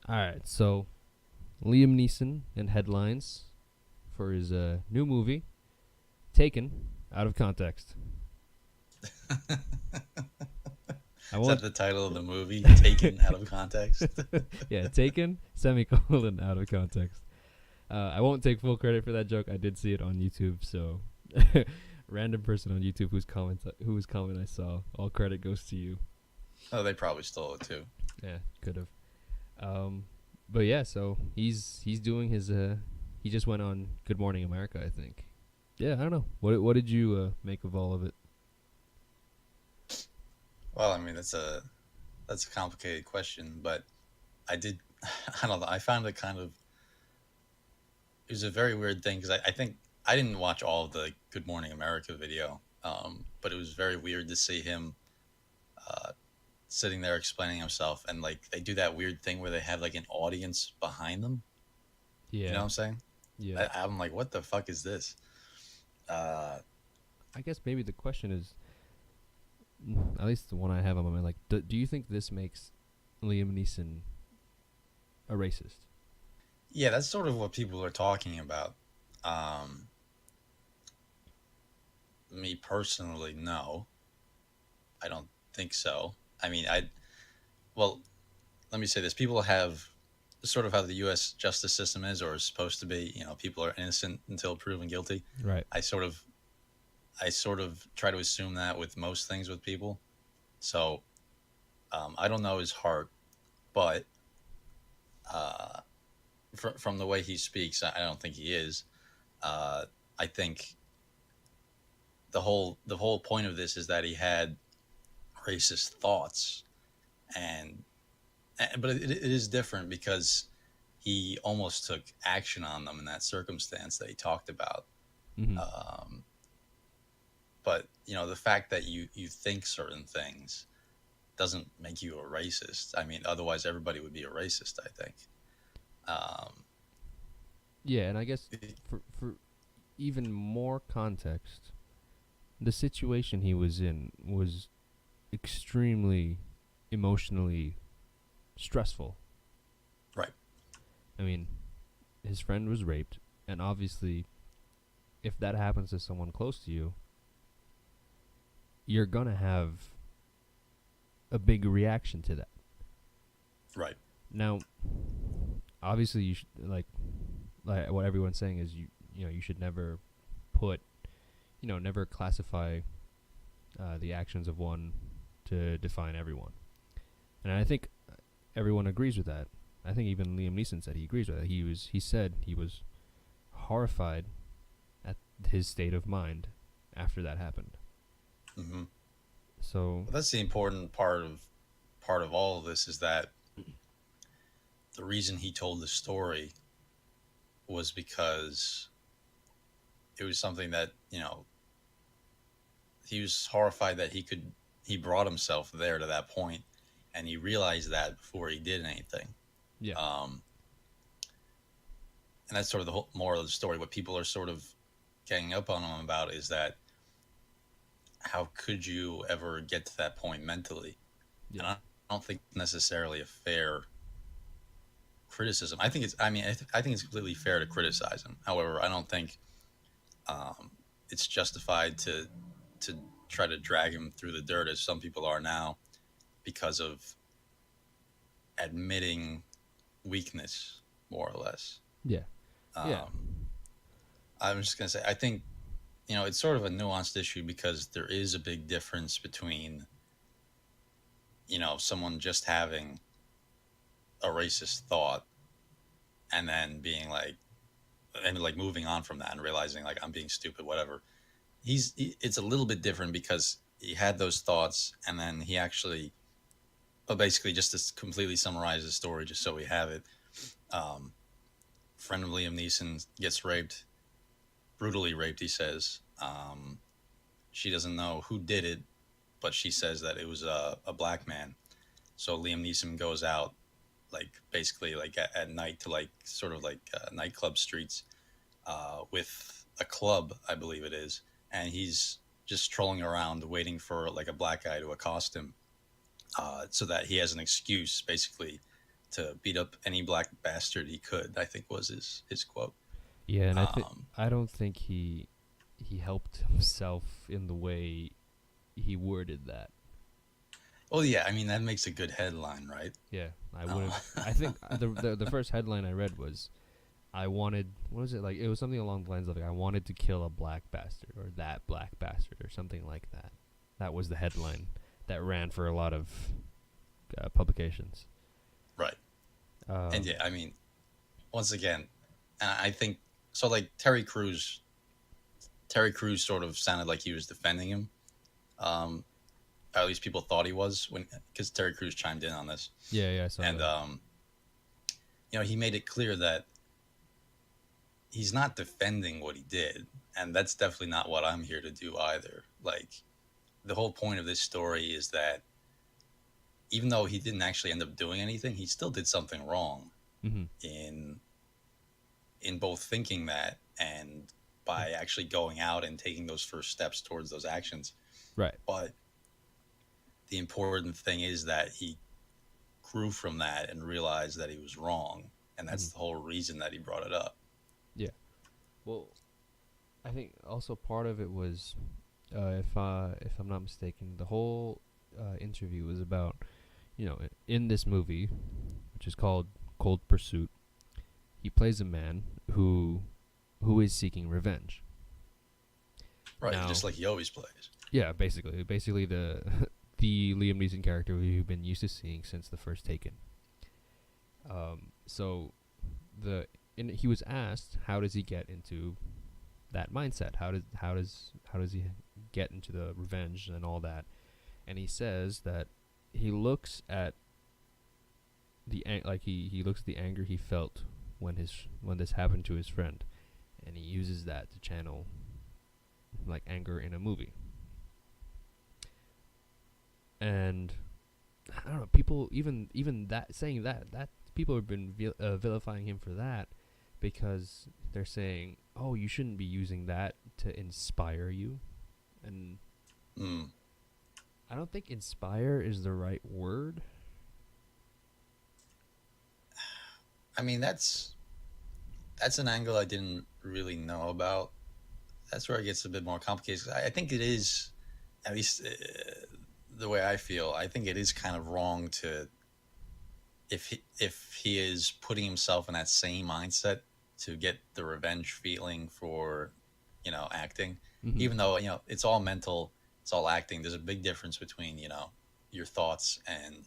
All right, so Liam Neeson in headlines for his new movie, Taken, out of context. I Is that won't. the title of the movie? Taken out of context? Yeah, Taken semicolon out of context. I won't take full credit for that joke. I did see it on YouTube, so random person on YouTube whose comment I saw, all credit goes to you. Oh, they probably stole it too. Yeah, could have. Um, but yeah, so he's doing his he just went on Good Morning America, I think. Yeah, I don't know. What did you make of all of it? Well, I mean, that's a complicated question, but I did. I don't know. I found it kind of. It was a very weird thing because I think I didn't watch all of the Good Morning America video, but it was very weird to see him uh, sitting there explaining himself, and like they do that weird thing where they have like an audience behind them. You know Yeah, what I'm saying? yeah. I'm like, what the fuck is this? Uh, I guess maybe the question is, at least the one I have on my mind, like, do you think this makes Liam Neeson a racist? yeah, that's sort of what people are talking about. Um, Me personally, no, I don't think so. I mean, well, let me say this: people have sort of how the U.S. justice system is, or is supposed to be. You know, people are innocent until proven guilty. Right. I sort of, I sort of try to assume that with most things with people. So I don't know his heart, but uh, from the way he speaks, I don't think he is. Uh, I think the whole point of this is that he had racist thoughts, and but it is different because he almost took action on them in that circumstance that he talked about. Mm-hmm. Um, but you know, the fact that you think certain things doesn't make you a racist. I mean, otherwise everybody would be a racist, I think. Um, Yeah, and I guess for even more context, the situation he was in was extremely emotionally stressful. right. I mean, his friend was raped, and obviously, if that happens to someone close to you, you're gonna have a big reaction to that. Right. Now, obviously, you should like what everyone's saying is you should never put never classify the actions of one to define everyone, and I think everyone agrees with that. I think even Liam Neeson said he agrees with that. He said he was horrified at his state of mind after that happened. Hmm. So But that's the important part of all of this is that the reason he told the story was because it was something that he was horrified that he brought himself there to that point, and he realized that before he did anything. yeah, Um, and that's sort of the whole moral of the story. What people are sort of ganging up on him about is that how could you ever get to that point mentally? yeah, And I don't think necessarily a fair criticism. I think it's. I mean, I think it's completely fair to criticize him. However, I don't think um, it's justified to try to drag him through the dirt as some people are now because of admitting weakness, more or less. yeah, yeah, Um, I'm just gonna say I think it's sort of a nuanced issue because there is a big difference between someone just having a racist thought and then being like and like moving on from that and realizing like I'm being stupid, whatever. It's a little bit different because he had those thoughts and then he actually, but basically just to completely summarize the story, just so we have it. Um, Friend of Liam Neeson gets raped, brutally raped. He says she doesn't know who did it, but she says that it was a black man. So Liam Neeson goes out like basically like at night to like sort of like nightclub streets with a club, I believe it is, and he's just strolling around waiting for like a black guy to accost him, so that he has an excuse basically to beat up any black bastard he could, I think was his quote. Yeah, and Um, I don't think he helped himself in the way he worded that. well, yeah, I mean that makes a good headline, right? Yeah, I would Uh, have. I think the first headline I read was I wanted, what was it, like, it was something along the lines of like, I wanted to kill a black bastard or that black bastard or something like that. That was the headline that ran for a lot of publications. right. And Um, yeah, I mean, once again, I think so. Like Terry Crews sort of sounded like he was defending him. Um, at least people thought he was when because Terry Crews chimed in on this, yeah, yeah, I saw and that. he made it clear that he's not defending what he did, and that's definitely not what I'm here to do either. Like the whole point of this story is that even though he didn't actually end up doing anything, he still did something wrong Mm-hmm. in both thinking that and by actually going out and taking those first steps towards those actions. Right. But the important thing is that he grew from that and realized that he was wrong, and Mm-hmm. that's the whole reason that he brought it up. Yeah. Well, I think also part of it was, if I'm not mistaken, the whole interview was about, in this movie, which is called Cold Pursuit, he plays a man who is seeking revenge. Right, Now, just like he always plays. yeah, basically the the Liam Neeson character we've been used to seeing since the first Taken. So he was asked, how does he get into that mindset? How does he get into the revenge and all that? And he says that he looks at he looks at the anger he felt when this happened to his friend, and he uses that to channel like anger in a movie. And I don't know, people even that saying that people have been vilifying him for that because they're saying, "Oh, you shouldn't be using that to inspire you." And Mm. I don't think inspire is the right word. I mean, that's an angle I didn't really know about. That's where it gets a bit more complicated. I think it is, at least the way I feel. I think it is kind of wrong to if he is putting himself in that same mindset to get the revenge feeling for acting, Mm-hmm. even though it's all mental, it's all acting. There's a big difference between your thoughts and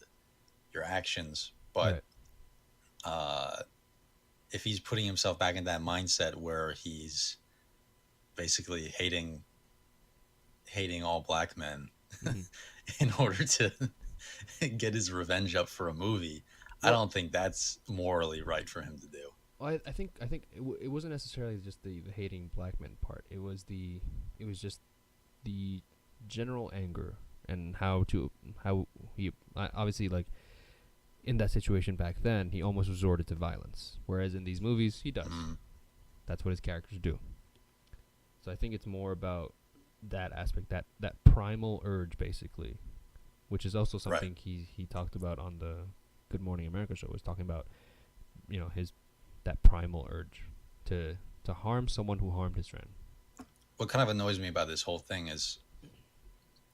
your actions, but Right. uh, if he's putting himself back in that mindset where he's basically hating all black men Mm-hmm. in order to get his revenge up for a movie, I Well, don't think that's morally right for him to do. I think it wasn't necessarily just the hating black men part. It was just the general anger and how he obviously, like, in that situation back then, he almost resorted to violence, whereas in these movies he does. Mm, That's what his characters do. So I think it's more about that aspect, that primal urge, basically, which is also right. something he talked about on the Good Morning America show. Was talking about his that primal urge to harm someone who harmed his friend. What kind of annoys me about this whole thing is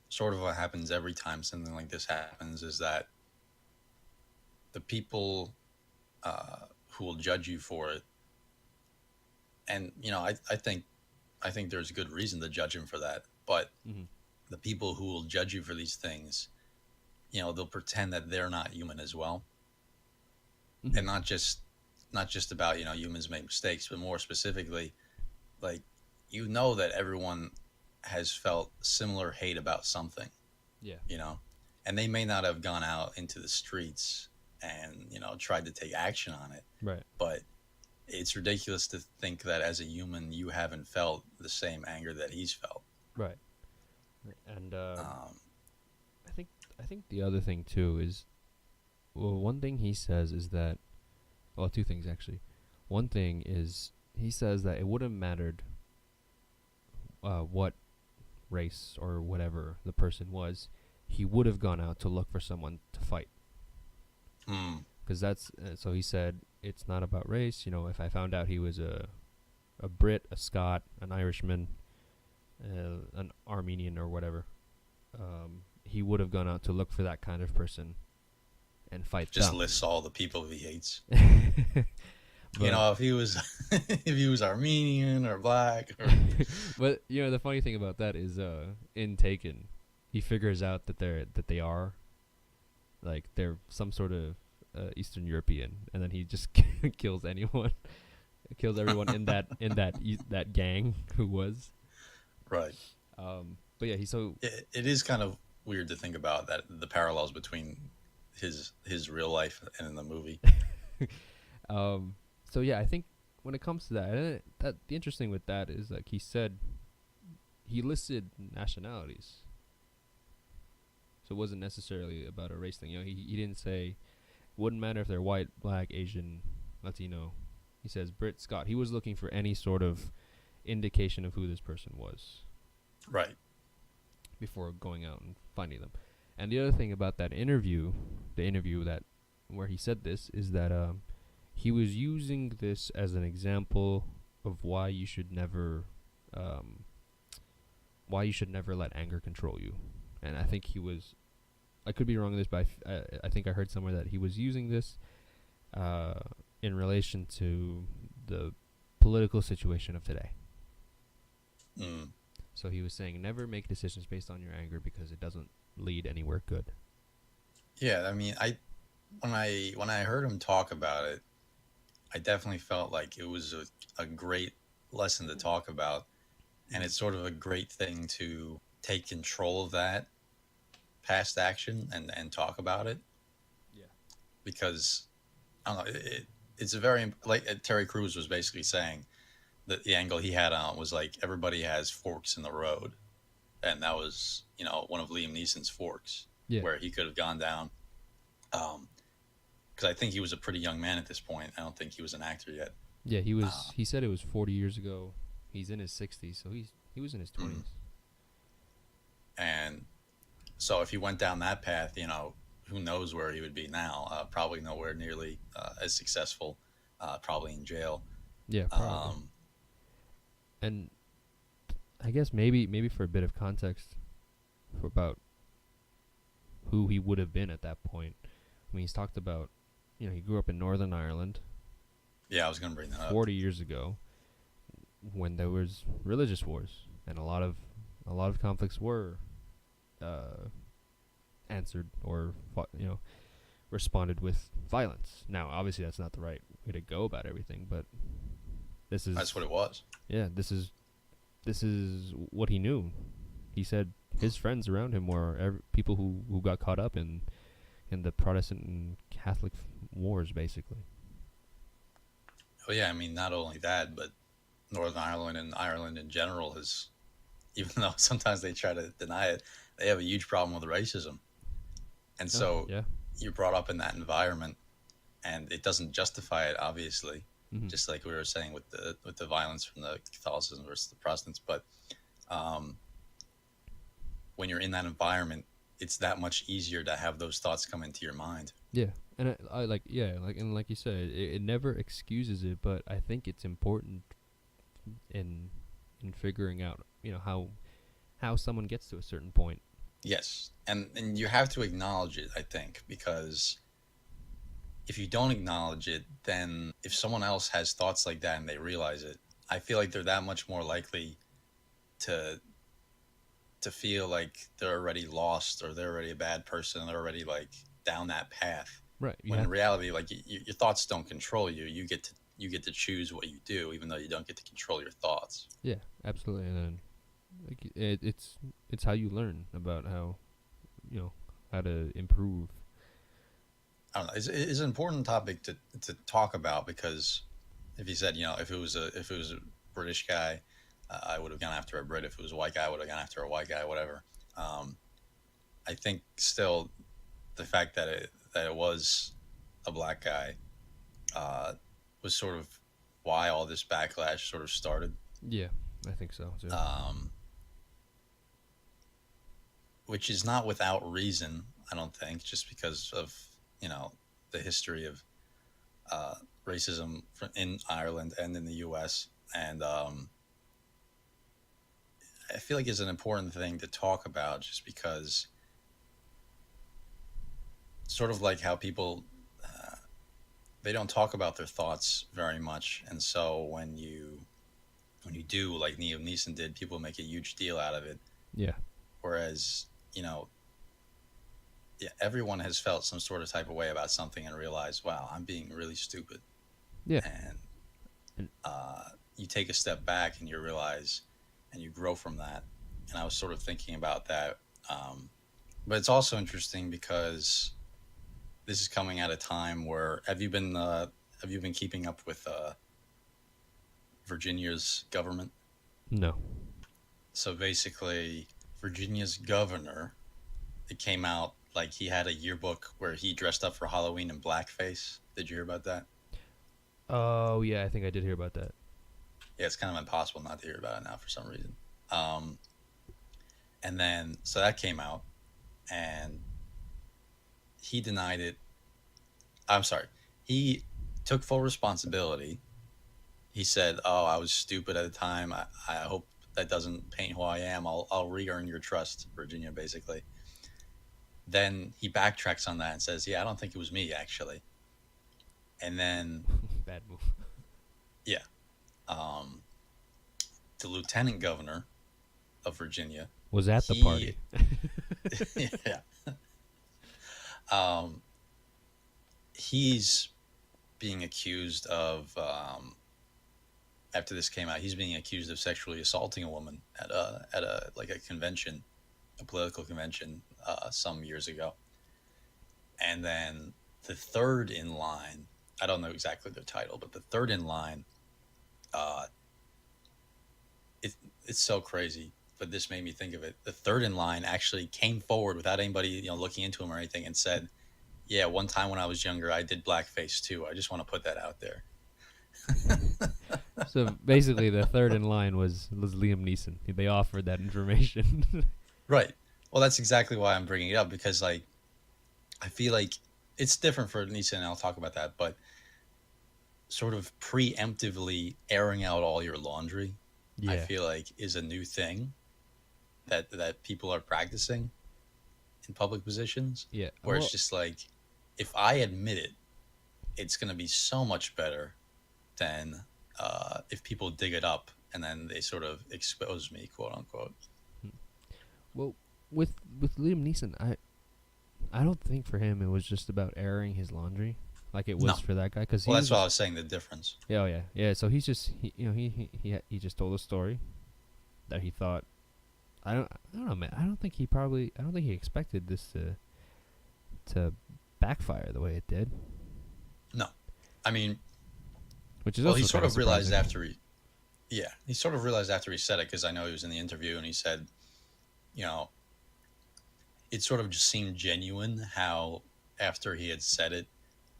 sort of what happens every time something like this happens is that the people who will judge you for it, and I think there's good reason to judge him for that, but Mm-hmm. the people who will judge you for these things, they'll pretend that they're not human as well, Mm-hmm. and not just about humans make mistakes, but more specifically, like that everyone has felt similar hate about something, Yeah. you know, and they may not have gone out into the streets and tried to take action on it, Right. but it's ridiculous to think that as a human you haven't felt the same anger that he's felt. Right. Right. And Um, I think I think the other thing too is, well, one thing he says is that, well, two things actually. One thing is he says that it wouldn't have mattered what race or whatever the person was, he would have gone out to look for someone to fight. hmm, because that's so he said it's not about race. You know, if I found out he was a Brit, a Scot, an Irishman, an Armenian or whatever, he would have gone out to look for that kind of person and fight Just them. lists all the people he hates. You But know, if he was if he was Armenian or black or but you know the funny thing about that is in Taken, he figures out that they are like they're some sort of Eastern European, and then he just kills anyone, kills everyone in that gang who was. right. But yeah, he's so It is kind of weird to think about that the parallels between his real life and in the movie. um. So yeah, I think when it comes to that, that the interesting with that is like he said he listed nationalities, so it wasn't necessarily about a race thing. You know, he didn't say wouldn't matter if they're white, black, Asian, Latino. He says Brit, Scott. He was looking for any sort of indication of who this person was Right. before going out and finding them. And the other thing about that interview, the interview that where he said this, is that he was using this as an example of um, why you should never let anger control you. And I think he was, I could be wrong on this, but I think I heard somewhere that he was using this in relation to the political situation of today. Mm. So he was saying never make decisions based on your anger because it doesn't lead anywhere good. Yeah, I mean, when I heard him talk about it, I definitely felt like it was a great lesson to talk about, and it's sort of a great thing to take control of that past action and talk about it Yeah. because I don't know it's a very like Terry Crews was basically saying that the angle he had on was like everybody has forks in the road, and that was one of Liam Neeson's forks Yeah. where he could have gone down. Because I think he was a pretty young man at this point. I don't think he was an actor yet. Yeah, he Uh, was. He said it was 40 years ago. He's in his 60s, so he was in his mm. 20s. And so if he went down that path, who knows where he would be now? Probably nowhere nearly as successful. Probably in jail. Yeah, probably. Um, And I guess maybe for a bit of context for about who he would have been at that point. I mean, he's talked about, he grew up in Northern Ireland yeah, I was going to bring that up. 40 years ago when there was religious wars and a lot of conflicts were answered or responded with violence. Now, obviously that's not the right way to go about everything, but That's what it was. yeah, this is what he knew. He said his friends around him were people who got caught up in the Protestant and Catholic wars, basically. Oh yeah, I mean not only that, but Northern Ireland and Ireland in general is, even though sometimes they try to deny it, they have a huge problem with racism. And Oh, so yeah. you're brought up in that environment, and it doesn't justify it, obviously. Mm-hmm. Just like we were saying with the violence from the Catholicism versus the Protestants, but um, when you're in that environment, it's that much easier to have those thoughts come into your mind. Yeah, and I like and like you said, it never excuses it, but I think it's important in figuring out how someone gets to a certain point. Yes, and you have to acknowledge it, I think, because if you don't acknowledge it, then if someone else has thoughts like that and they realize it, I feel like they're that much more likely to feel like they're already lost or they're already a bad person and they're already like down that path. Right. When in reality, like your thoughts don't control you. You get to choose what you do, even though you don't get to control your thoughts. Yeah, absolutely. And then like it's how you learn about how to improve. I don't know. It's an important topic to talk about because if you said, if it was a British guy, I would have gone after a Brit. If it was a white guy, I would have gone after a white guy. Whatever. I think still the fact that it was a black guy was sort of why all this backlash sort of started. Yeah, I think so too. Which is not without reason, I don't think, just because of the history of uh, racism in Ireland and in the U.S. And I feel like it's an important thing to talk about, just because, sort of like how people they don't talk about their thoughts very much, and so when you do, like Liam Neeson did, people make a huge deal out of it. Yeah. Whereas, you know, yeah, everyone has felt some sort of type of way about something and realized, wow, I'm being really stupid. Yeah. And And you take a step back and you realize, and you grow from that. And I was sort of thinking about that. But it's also interesting because this is coming at a time where, have you been keeping up with Virginia's government? no. So basically, Virginia's governor, it came out like he had a yearbook where he dressed up for Halloween in blackface. Did you hear about that? Oh yeah, I think I did hear about that. Yeah, it's kind of impossible not to hear about it now for some reason. Um, and then, so that came out, and he denied it. I'm sorry. He took full responsibility. He said, "Oh, I was stupid at the time. I hope that doesn't paint who I am. I'll re-earn your trust, Virginia." Basically, then he backtracks on that and says, "Yeah, I don't think it was me actually." And then, Bad move. yeah, um, the lieutenant governor of Virginia, Was at the he, party. yeah, um, he's being accused of, after this came out, he's being accused of sexually assaulting a woman at a like a convention, a political convention, some years ago. And then the third in line, I don't know exactly their title, but the third in line, uh, it, it's so crazy. But this made me think of it. The third in line actually came forward without anybody, looking into him or anything, and said, "Yeah, one time when I was younger, I did blackface too. I just want to put that out there." So basically, the third in line was Liam Neeson. They offered that information. Right. Well, that's exactly why I'm bringing it up, because, like, I feel like it's different for Neeson, and I'll talk about that. But sort of preemptively airing out all your laundry, I Yeah. feel like, is a new thing that people are practicing in public positions, Yeah. where it's Well, just like, if I admit it, it's going to be so much better than if people dig it up and then they sort of expose me, quote unquote. well, with Liam Neeson, I don't think for him it was just about airing his laundry, like it No. was for that guy. Cause Well, he that's was what I just, was saying, the difference. yeah, oh yeah, yeah. So he's just he just told a story that he thought. I don't know, man. I don't think he expected this to backfire the way it did, No. I mean, which is well, also he sort kinda of realized surprising. after he sort of realized after he said it, because I know he was in the interview and he said, you know, it sort of just seemed genuine how, after he had said it,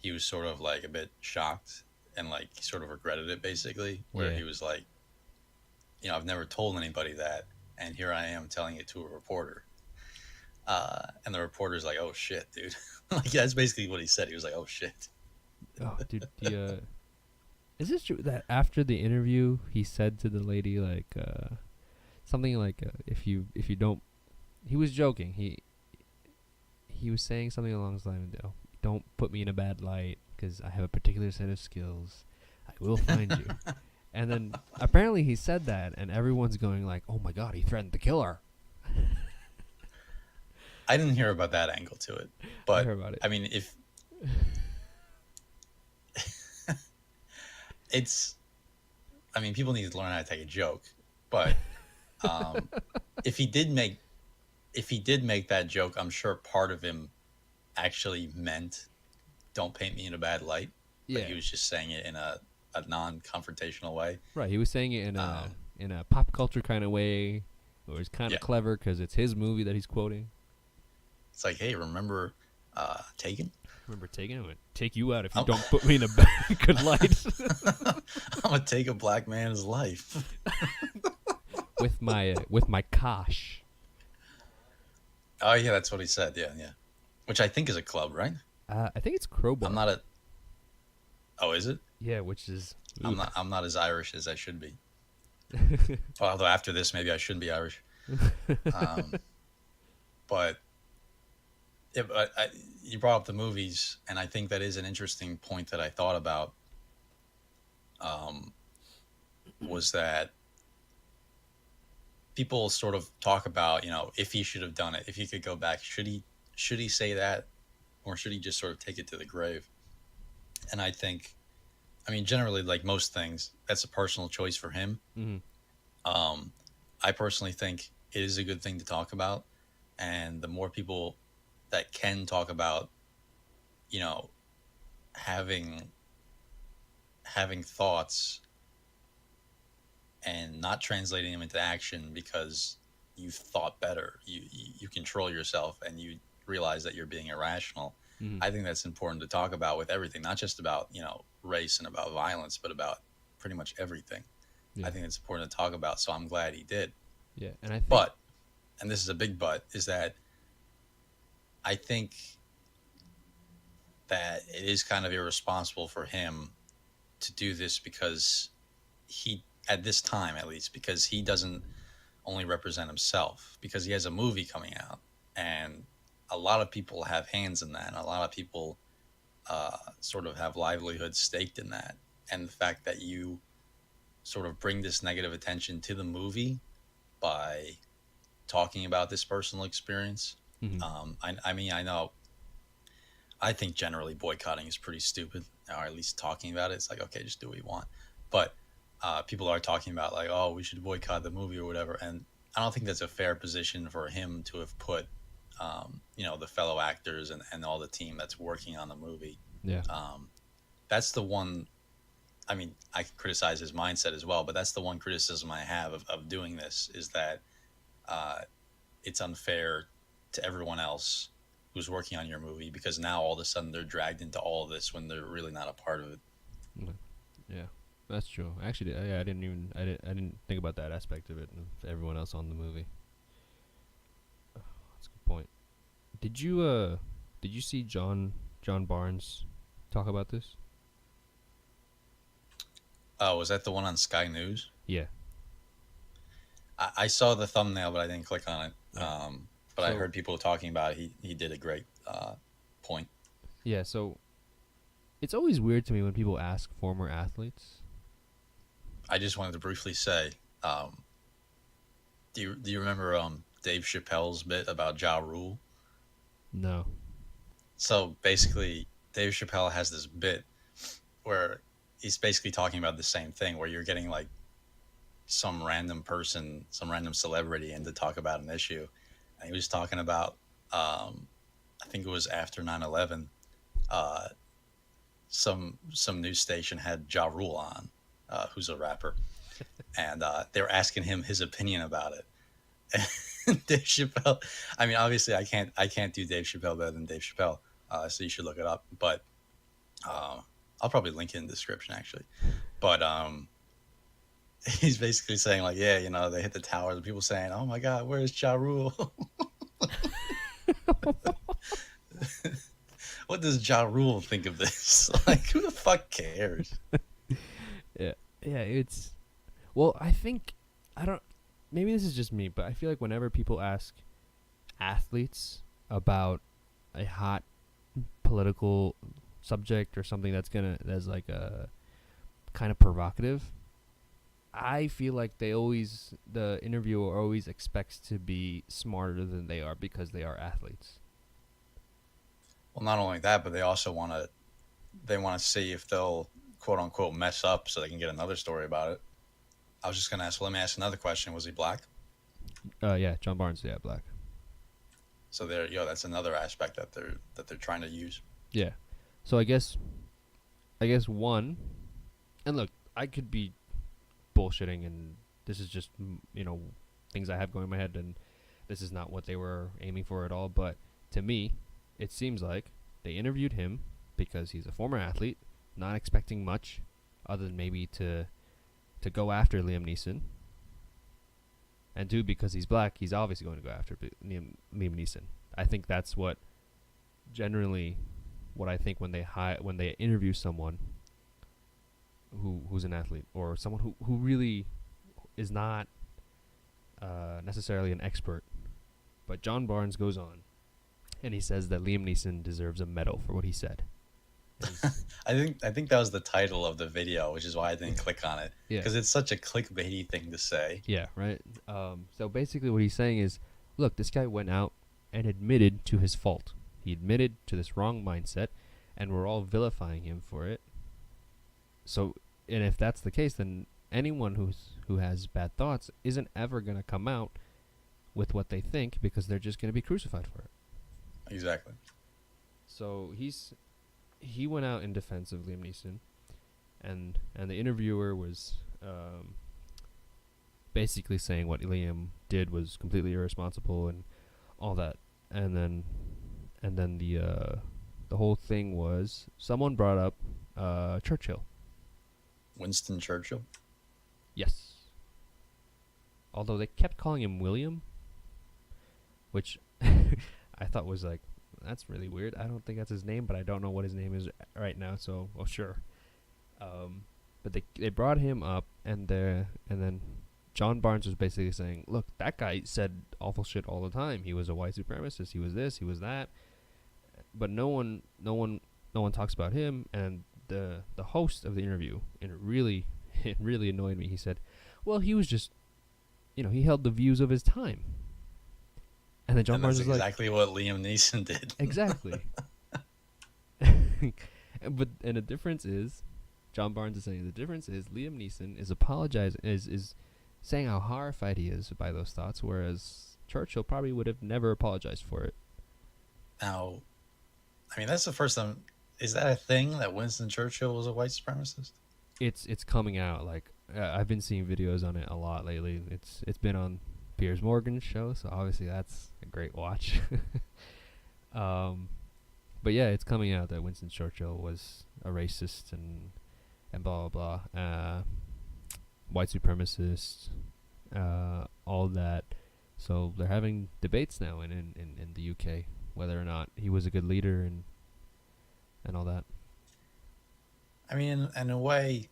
he was sort of like a bit shocked and like he sort of regretted it, basically, where Yeah. he was like, I've never told anybody that, and here I am telling it to a reporter. And the reporter's like, "Oh shit, dude!" Like, that's basically what he said. He was like, "Oh shit." Oh, dude. Is this true that after the interview he said to the lady like something like if you don't, he was joking, he was saying something along the lines of, don't put me in a bad light because I have a particular set of skills, I will find you. And then apparently he said that and everyone's going like, oh my god, he threatened to kill her. I didn't hear about that angle to it, I but heard about it. I mean, if it's, I mean, people need to learn how to take a joke, but um, if he did make that joke, I'm sure part of him actually meant, "Don't paint me in a bad light," but Yeah, he was just saying it in a non-confrontational way. right, he was saying it Um, in a pop culture kind of way, or it's kind yeah, of clever because it's his movie that he's quoting. it's like, "Hey, remember Taken?" Remember taking him and take you out if you I'm, don't put me in a good light. I'm gonna take a black man's life. with my kosh. Oh yeah, that's what he said. Yeah, yeah. Which I think is a club, right? I think it's I'm Crowbar. not a. Oh, is it? Yeah, which is I'm ugh. not. I'm not as Irish as I should be. Although after this, maybe I shouldn't be Irish. Um, but you brought up the movies, and I think that is an interesting point that I thought about. Um, was that people sort of talk about, if he should have done it, if he could go back, should he say that, or should he just sort of take it to the grave? And I think, I mean, generally, like most things, that's a personal choice for him. Mhm. Um, I personally think it is a good thing to talk about, and the more people that can talk about, you know, having having thoughts and not translating them into action because you thought better, you control yourself, and you realize that you're being irrational. Mhm. I think that's important to talk about with everything, not just about race and about violence, but about pretty much everything. I Yeah. think it's important to talk about. So I'm glad he did. Yeah, and I think. But, and this is a big but, is that I think that it is kind of irresponsible for him to do this because he, at this time at least, because he doesn't only represent himself, because he has a movie coming out, and a lot of people have hands in that, and a lot of people sort of have livelihoods staked in that. And the fact that you sort of bring this negative attention to the movie by talking about this personal experience. Mhm. I mean, I know, I think generally boycotting is pretty stupid, or at least talking about it. It's like, okay, just do what you want. But people are talking about, like, oh, we should boycott the movie or whatever. And I don't think that's a fair position for him to have put, the fellow actors and all the team that's working on the movie. Yeah. Um, that's the one. I mean, I can criticize his mindset as well, but that's the one criticism I have of doing this, is that uh, it's unfair to everyone else who's working on your movie, because now all of a sudden they're dragged into all of this when they're really not a part of it. Mhm. Yeah. That's true. Actually, yeah, I didn't think about that aspect of it and of everyone else on the movie. That's a good point. Did you see John Barnes talk about this? Oh, was that the one on Sky News? Yeah. I saw the thumbnail, but I didn't click on it. Yeah. But I So heard people talking about it. He did a great point. yeah, so it's always weird to me when people ask former athletes. I just wanted to briefly say, um, do you remember Dave Chappelle's bit about Ja Rule? No. So basically, Dave Chappelle has this bit where he's basically talking about the same thing, where you're getting like some random person, some random celebrity in to talk about an issue. And he was talking about, I think it was after 9/11, uh, some news station had Ja Rule on, who's a rapper, and they were asking him his opinion about it. And Dave Chappelle, I mean, obviously, I can't do Dave Chappelle better than Dave Chappelle, so you should look it up. But uh, I'll probably link it in the description actually. But he's basically saying, like, yeah, they hit the towers, and people saying, oh my God, where's Ja Rule? What does Ja Rule think of this? Like, who the fuck cares? Yeah. Yeah, it's well, I think I don't maybe this is just me, but I feel like whenever people ask athletes about a hot political subject or something that's like a kind of provocative, I feel like the interviewer always expects to be smarter than they are because they are athletes. Well, not only that, but they want to see if they'll quote unquote mess up so they can get another story about it. I was just gonna ask. Well, let me ask another question. Was he black? Yeah, John Barnes, yeah, black. So there, that's another aspect that they're trying to use. Yeah. So I guess one, and look, I could be bullshitting, and this is just things I have going in my head, and this is not what they were aiming for at all. But to me, it seems like they interviewed him because he's a former athlete, not expecting much, other than maybe to go after Liam Neeson, and two, because he's black, he's obviously going to go after Liam Neeson. I think that's what generally what I think when they interview someone who's an athlete or someone who really is not necessarily an expert. But John Barnes goes on and he says that Liam Neeson deserves a medal for what he said. I think that was the title of the video, which is why I didn't click on it, Yeah. because it's such a clickbaity thing to say. Yeah, right. So basically, what he's saying is, look, this guy went out and admitted to his fault. He admitted to this wrong mindset, and we're all vilifying him for it. So, and if that's the case, then anyone who has bad thoughts isn't ever going to come out with what they think because they're just going to be crucified for it. Exactly. So he went out in defense of Liam Neeson, and the interviewer was basically saying what Liam did was completely irresponsible and all that. And then the whole thing was someone brought up Churchill. Winston Churchill. Yes. Although they kept calling him William, which I thought was like, that's really weird. I don't think that's his name, but I don't know what his name is right now, so well, sure. But they brought him up, and then John Barnes was basically saying, look, that guy said awful shit all the time. He was a white supremacist. He was this. He was that. But no one talks about him. And the host of the interview, and it really annoyed me. He said, well, he was just, he held the views of his time. And then John Barnes was exactly what Liam Neeson did. Exactly. But the difference is, John Barnes is saying the difference is Liam Neeson is apologizing, is saying how horrified he is by those thoughts, whereas Churchill probably would have never apologized for it. Now, I mean, that's the first time. Is that a thing that Winston Churchill was a white supremacist? It's coming out. Like I've been seeing videos on it a lot lately. It's been on Piers Morgan's show, so obviously that's a great watch. But yeah, it's coming out that Winston Churchill was a racist and blah blah blah, white supremacist, all that. So they're having debates now in the UK whether or not he was a good leader and all that. I mean, in a way,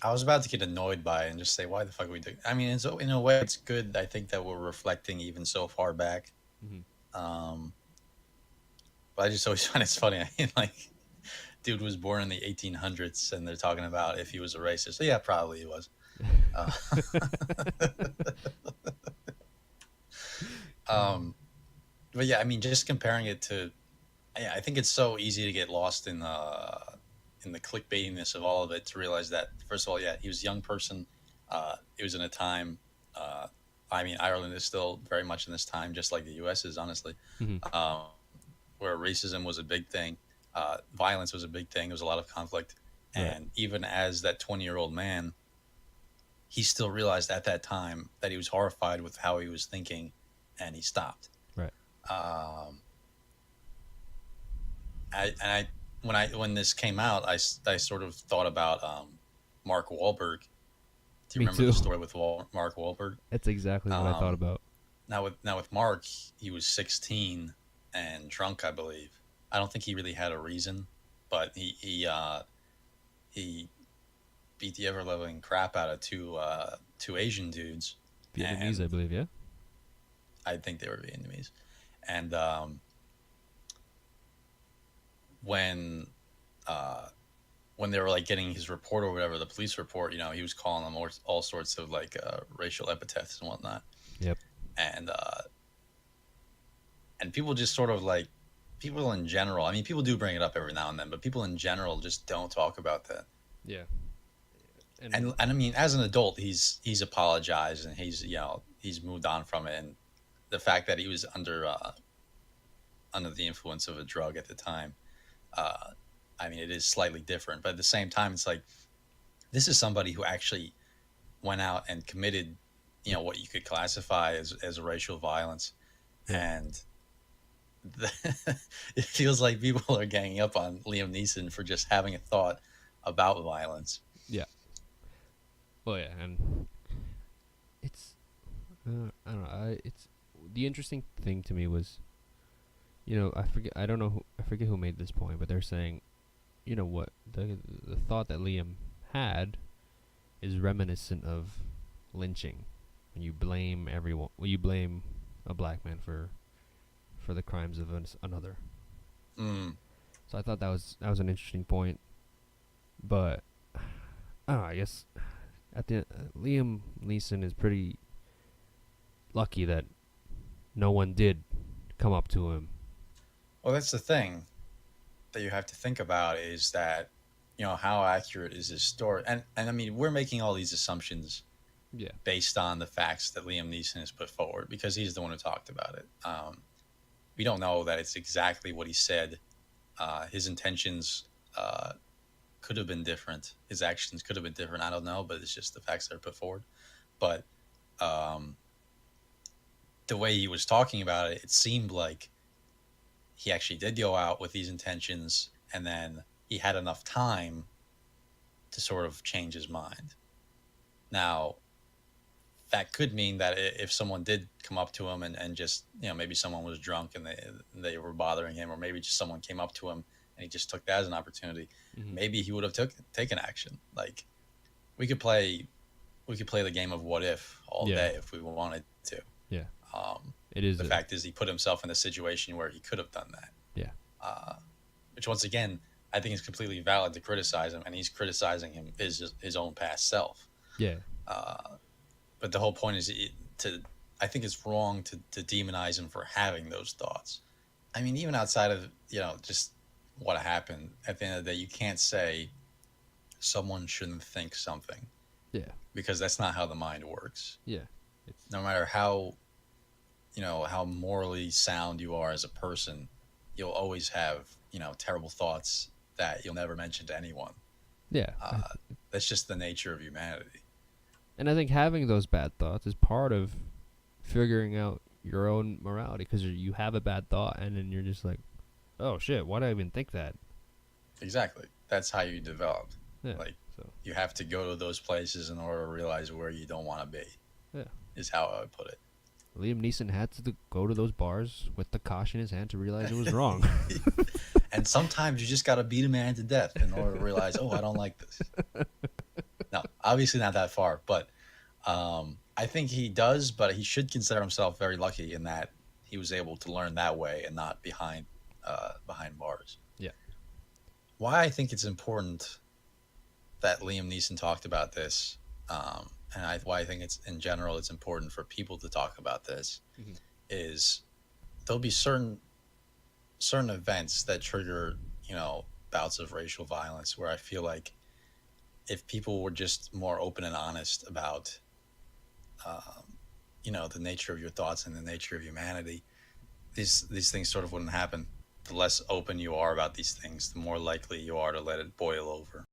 I was about to get annoyed by it and just say, why the fuck are we doing? I mean, in a way, it's good. I think that we're reflecting even so far back. Mm-hmm. But I just always find it's funny. I mean, like, dude was born in the 1800s, and they're talking about if he was a racist. So yeah, probably he was. But yeah, I mean, just comparing it to, yeah, I think it's so easy to get lost in the clickbaitiness of all of it to realize that, first of all, yeah, he was a young person. It was in a time. I mean, Ireland is still very much in this time, just like the U.S. is, honestly. Mm-hmm. Where racism was a big thing, violence was a big thing. There was a lot of conflict, and even as that 20-year-old man, he still realized at that time that he was horrified with how he was thinking, and he stopped. Right. When this came out, I sort of thought about Mark Wahlberg. Do you remember the story with Mark Wahlberg? That's exactly what I thought about. Now with Mark, he was 16 and drunk, I believe. I don't think he really had a reason, but he beat the ever loving crap out of two Asian dudes. Vietnamese, I believe, yeah. I think they were Vietnamese, and when they were like getting his report or whatever, the police report, he was calling them all sorts of like racial epithets and whatnot. Yep. And people just sort of like, people in general, I mean, people do bring it up every now and then, but people in general just don't talk about that. Yeah. And I mean, as an adult, he's apologized and he's moved on from it. And the fact that he was under the influence of a drug at the time, I mean, it is slightly different. But at the same time, it's like, this is somebody who actually went out and committed, what you could classify as racial violence. Yeah. And it feels like people are ganging up on Liam Neeson for just having a thought about violence. Yeah. Well, yeah, and it's I don't know. It's the interesting thing to me was, I forget. I don't know. I forget who made this point, but they're saying, what the thought that Liam had is reminiscent of lynching, when you blame everyone. When you blame a black man for the crimes of another. Mm. So I thought that was an interesting point, but I don't know. I guess at the Liam Neeson is pretty lucky that no one did come up to him. Well, that's the thing that you have to think about is that, how accurate is his story? And I mean, we're making all these assumptions Yeah. based on the facts that Liam Neeson has put forward because he's the one who talked about it. We don't know that it's exactly what he said. His intentions could have been different. His actions could have been different. I don't know, but it's just the facts that are put forward. But um, the way he was talking about it, it seemed like he actually did go out with these intentions, and then he had enough time to sort of change his mind. Now, that could mean that if someone did come up to him and just, maybe someone was drunk and they were bothering him, or maybe just someone came up to him and he just took that as an opportunity, Mm-hmm. maybe he would have taken action. Like, we could play the game of what if all Yeah. day if we wanted to. Yeah. Um, It is. the fact is, he put himself in a situation where he could have done that. Yeah. Uh, which, once again, I think is completely valid to criticize him, and he's criticizing his own past self. Yeah. But the whole point is I think it's wrong to demonize him for having those thoughts. I mean, even outside of, just what happened, at the end of the day, you can't say someone shouldn't think something, Yeah. because that's not how the mind works. Yeah. It's No matter how morally sound you are as a person, you'll always have, terrible thoughts that you'll never mention to anyone. yeah. That's just the nature of humanity. And I think having those bad thoughts is part of figuring out your own morality, because you have a bad thought and then you're just like, oh shit, why did I even think that? Exactly. That's how you develop. Yeah. Like, So you have to go to those places in order to realize where you don't want to be. yeah. Is how I would put it. Liam Neeson had to go to those bars with the kosh in his hand to realize it was wrong. And sometimes you just got to beat a man to death in order to realize, oh, I don't like this. No, obviously not that far, but I think he does. But he should consider himself very lucky in that he was able to learn that way and not behind bars. Yeah. Why I think it's important that Liam Neeson talked about this, and why I think it's in general it's important for people to talk about this, Mhm. is there'll be certain events that trigger, bouts of racial violence where I feel like if people were just more open and honest about the nature of your thoughts and the nature of humanity, these things sort of wouldn't happen. The less open you are about these things, the more likely you are to let it boil over.